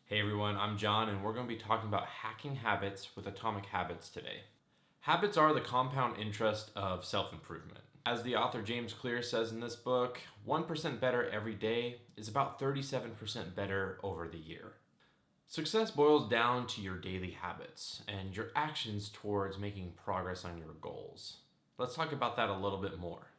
Hey everyone, I'm John, and we're going to be talking about hacking habits with Atomic Habits today. Habits are the compound interest of self improvement. As the author James Clear says in this book, 1% better every day is about 37% better over the year. Success boils down to your daily habits and your actions towards making progress on your goals. Let's talk about that a little bit more.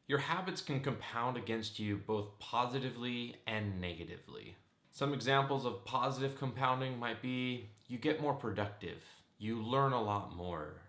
Your habits can compound against you both positively and negatively. Some examples of positive compounding might be you get more productive, you learn a lot more,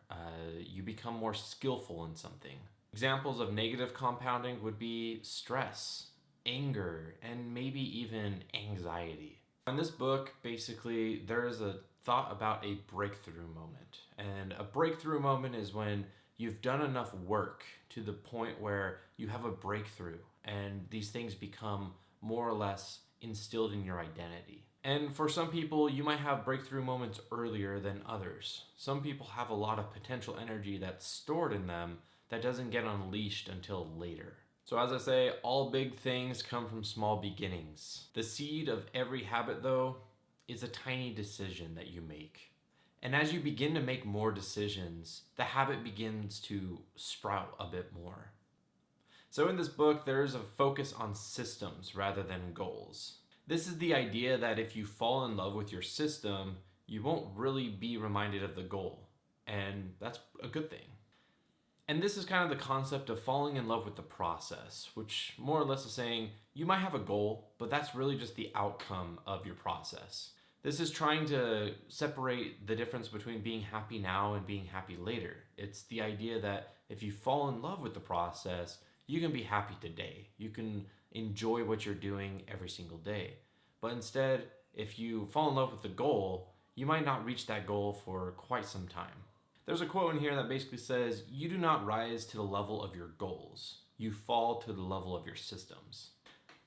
you become more skillful in something. Examples of negative compounding would be stress, anger, and maybe even anxiety. In this book, basically, there is a thought about a breakthrough moment. And a breakthrough moment is when you've done enough work to the point where you have a breakthrough and these things become more or less instilled in your identity. And for some people, you might have breakthrough moments earlier than others. Some people have a lot of potential energy that's stored in them that doesn't get unleashed until later. So as I say, all big things come from small beginnings. The seed of every habit, though, is a tiny decision that you make. And as you begin to make more decisions, the habit begins to sprout a bit more. So in this book, there's a focus on systems rather than goals. This is the idea that if you fall in love with your system, you won't really be reminded of the goal. And that's a good thing. And this is kind of the concept of falling in love with the process, which more or less is saying you might have a goal, but that's really just the outcome of your process. This is trying to separate the difference between being happy now and being happy later. It's the idea that if you fall in love with the process, you can be happy today. You can enjoy what you're doing every single day. But instead, if you fall in love with the goal, you might not reach that goal for quite some time. There's a quote in here that basically says, "You do not rise to the level of your goals. You fall to the level of your systems."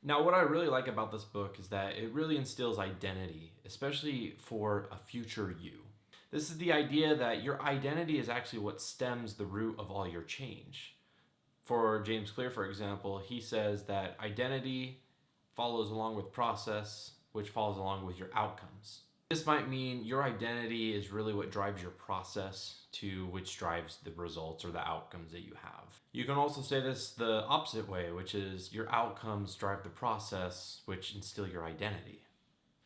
Now, what I really like about this book is that it really instills identity, especially for a future you. This is the idea that your identity is actually what stems the root of all your change. For James Clear, for example, he says that identity follows along with process, which follows along with your outcomes. This might mean your identity is really what drives your process to which drives the results or the outcomes that you have. You can also say this the opposite way, which is your outcomes drive the process, which instill your identity.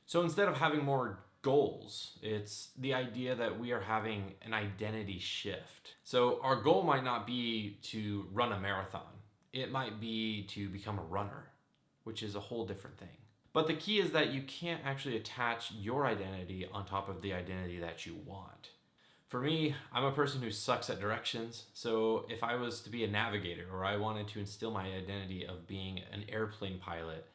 So instead of having more goals, it's the idea that we are having an identity shift. So our goal might not be to run a marathon. It might be to become a runner, which is a whole different thing. But the key is that you can't actually attach your identity on top of the identity that you want. For me, I'm a person who sucks at directions, so if I was to be a navigator or I wanted to instill my identity of being an airplane pilot,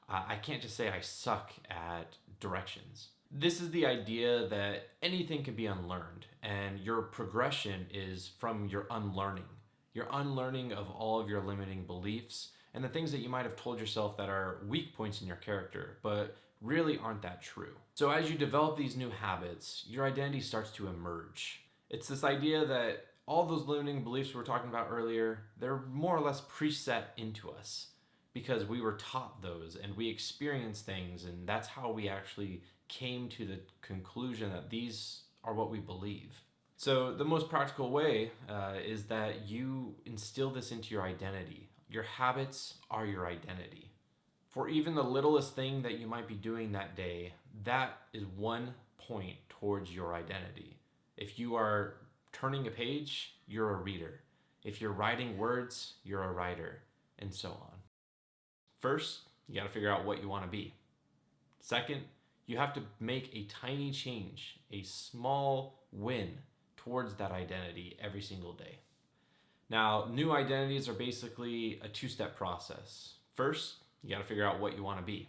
I can't just say I suck at directions. This is the idea that anything can be unlearned, and your progression is from your unlearning. Your unlearning of all of your limiting beliefs and the things that you might have told yourself that are weak points in your character, but really aren't that true. So as you develop these new habits, your identity starts to emerge. It's this idea that all those limiting beliefs we were talking about earlier, they're more or less preset into us because we were taught those and we experienced things, and that's how we actually came to the conclusion that these are what we believe. So the most practical way is that you instill this into your identity. Your habits are your identity. For even the littlest thing that you might be doing that day, that is one point towards your identity. If you are turning a page, you're a reader. If you're writing words, you're a writer, and so on. First, you got to figure out what you want to be. Second, you have to make a tiny change, a small win towards that identity every single day. Now, new identities are basically a two-step process. First, you got to figure out what you want to be.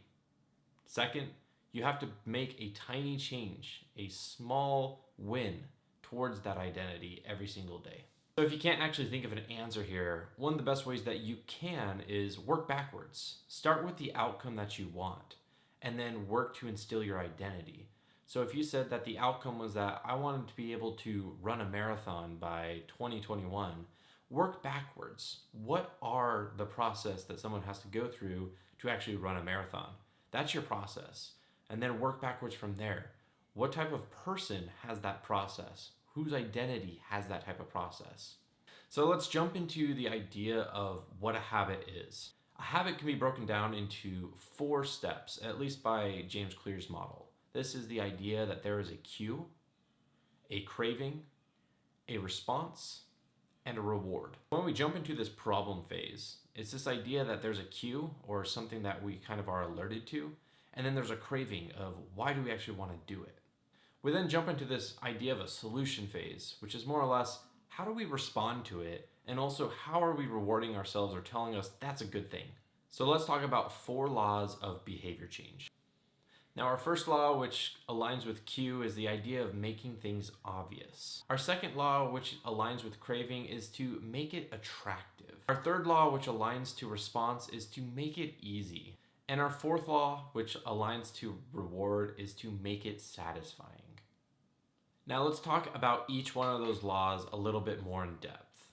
Second, you have to make a tiny change, a small win towards that identity every single day. So if you can't actually think of an answer here, one of the best ways that you can is work backwards. Start with the outcome that you want, and then work to instill your identity. So if you said that the outcome was that I wanted to be able to run a marathon by 2021, work backwards. What are the process that someone has to go through to actually run a marathon? That's your process. and then work backwards from there. What type of person has that process? Whose identity has that type of process? So let's jump into the idea of what a habit is. A habit can be broken down into 4 steps, at least by James Clear's model. This is the idea that there is a cue, a craving, a response, and a reward. When we jump into this problem phase, it's this idea that there's a cue or something that we kind of are alerted to, and then there's a craving of why do we actually want to do it. We then jump into this idea of a solution phase, which is more or less how do we respond to it, and also how are we rewarding ourselves or telling us that's a good thing. So let's talk about 4 laws of behavior change. Now, our first law, which aligns with cue, is the idea of making things obvious. Our second law, which aligns with craving, is to make it attractive. Our third law, which aligns to response, is to make it easy. And our fourth law, which aligns to reward, is to make it satisfying. Now, let's talk about each one of those laws a little bit more in depth.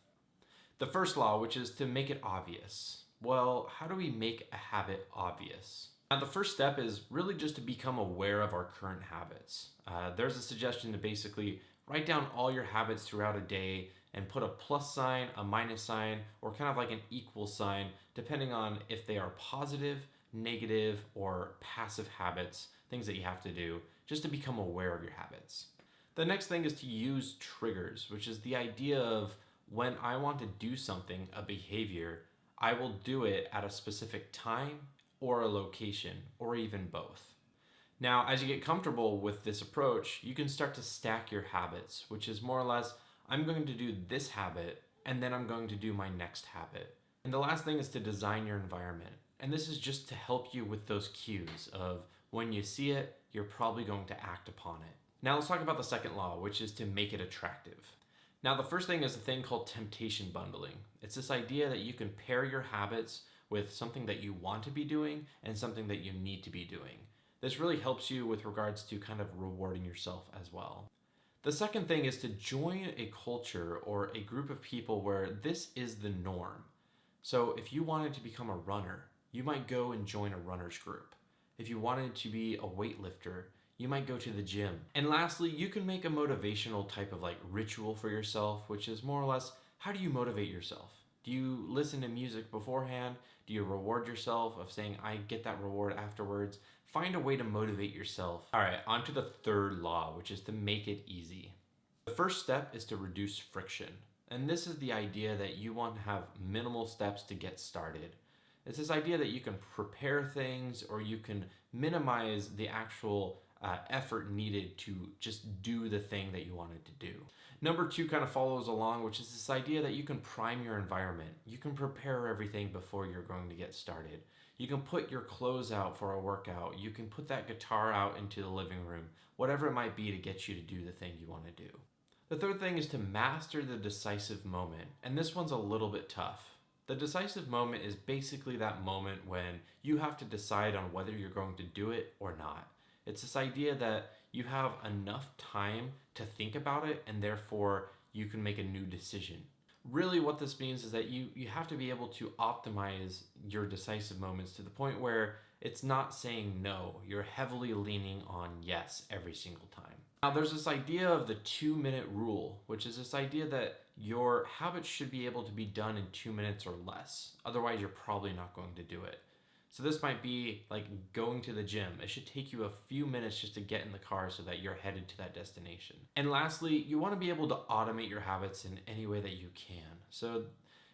The first law, which is to make it obvious. Well, how do we make a habit obvious? Now, the first step is really just to become aware of our current habits. There's a suggestion to basically write down all your habits throughout a day and put a plus sign, a minus sign, or kind of like an equal sign, depending on if they are positive, negative, or passive habits, things that you have to do, just to become aware of your habits. The next thing is to use triggers, which is the idea of when I want to do something, a behavior, I will do it at a specific time, or a location, or even both. Now, as you get comfortable with this approach, you can start to stack your habits, which is more or less, I'm going to do this habit, and then I'm going to do my next habit. And the last thing is to design your environment. And this is just to help you with those cues of when you see it, you're probably going to act upon it. Now let's talk about the second law, which is to make it attractive. Now, the first thing is a thing called temptation bundling. It's this idea that you can pair your habits with something that you want to be doing and something that you need to be doing. This really helps you with regards to kind of rewarding yourself as well. The second thing is to join a culture or a group of people where this is the norm. So if you wanted to become a runner, you might go and join a runner's group. If you wanted to be a weightlifter, you might go to the gym. And lastly, you can make a motivational type of like ritual for yourself, which is more or less, how do you motivate yourself? Do you listen to music beforehand? Do you reward yourself of saying, I get that reward afterwards? Find a way to motivate yourself. All right, on to the third law, which is to make it easy. The first step is to reduce friction. And this is the idea that you want to have minimal steps to get started. It's this idea that you can prepare things or you can minimize the actual effort needed to just do the thing that you wanted to do. Number 2 kind of follows along, which is this idea that you can prime your environment. You can prepare everything before you're going to get started. You can put your clothes out for a workout. You can put that guitar out into the living room, whatever it might be to get you to do the thing you want to do. The third thing is to master the decisive moment, and this one's a little bit tough. The decisive moment is basically that moment when you have to decide on whether you're going to do it or not. It's this idea that you have enough time to think about it and therefore you can make a new decision. Really what this means is that you have to be able to optimize your decisive moments to the point where it's not saying no, you're heavily leaning on yes every single time. Now there's this idea of the 2-minute rule, which is this idea that your habits should be able to be done in 2 minutes or less. Otherwise you're probably not going to do it. So this might be like going to the gym. It should take you a few minutes just to get in the car so that you're headed to that destination. And lastly, you want to be able to automate your habits in any way that you can. So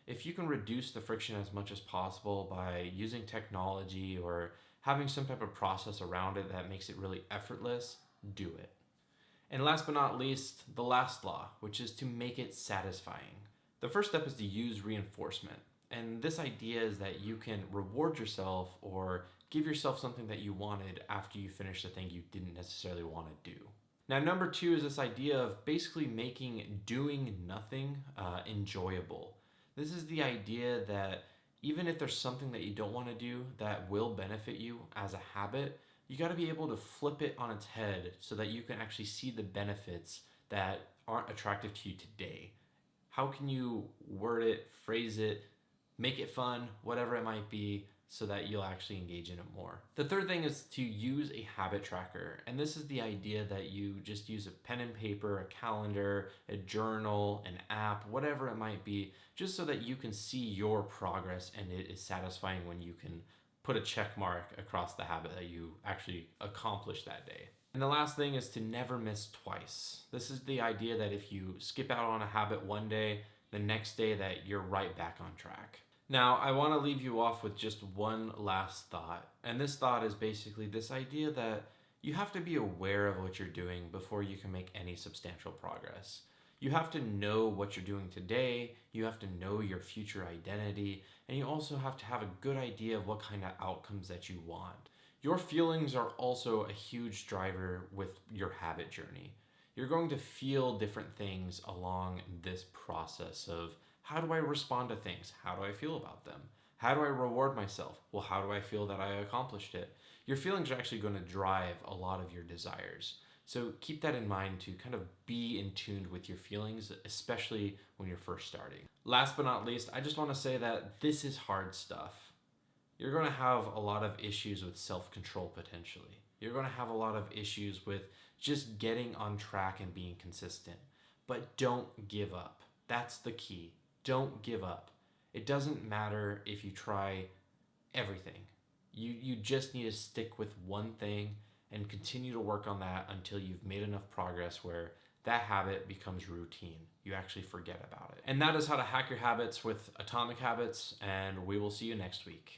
if you can reduce the friction as much as possible by using technology or having some type of process around it that makes it really effortless, do it. And last but not least, the last law, which is to make it satisfying. The first step is to use reinforcement. And this idea is that you can reward yourself or give yourself something that you wanted after you finish the thing you didn't necessarily want to do. Now, number 2 is this idea of basically making doing nothing enjoyable. This is the idea that even if there's something that you don't want to do that will benefit you as a habit, you got to be able to flip it on its head so that you can actually see the benefits that aren't attractive to you today. How can you word it, phrase it, make it fun, whatever it might be, so that you'll actually engage in it more. The third thing is to use a habit tracker. And this is the idea that you just use a pen and paper, a calendar, a journal, an app, whatever it might be, just so that you can see your progress and it is satisfying when you can put a check mark across the habit that you actually accomplished that day. And the last thing is to never miss twice. This is the idea that if you skip out on a habit one day, the next day that you're right back on track. Now, I want to leave you off with just one last thought. And this thought is basically this idea that you have to be aware of what you're doing before you can make any substantial progress. You have to know what you're doing today, you have to know your future identity, and you also have to have a good idea of what kind of outcomes that you want. Your feelings are also a huge driver with your habit journey. You're going to feel different things along this process of how do I respond to things? How do I feel about them? How do I reward myself? Well, how do I feel that I accomplished it? Your feelings are actually going to drive a lot of your desires. So keep that in mind to kind of be in tune with your feelings, especially when you're first starting. Last but not least, I just want to say that this is hard stuff. You're going to have a lot of issues with self-control potentially. You're going to have a lot of issues with just getting on track and being consistent. But don't give up. That's the key. Don't give up. It doesn't matter if you try everything. You just need to stick with one thing and continue to work on that until you've made enough progress where that habit becomes routine. You actually forget about it. And that is how to hack your habits with Atomic Habits, and we will see you next week.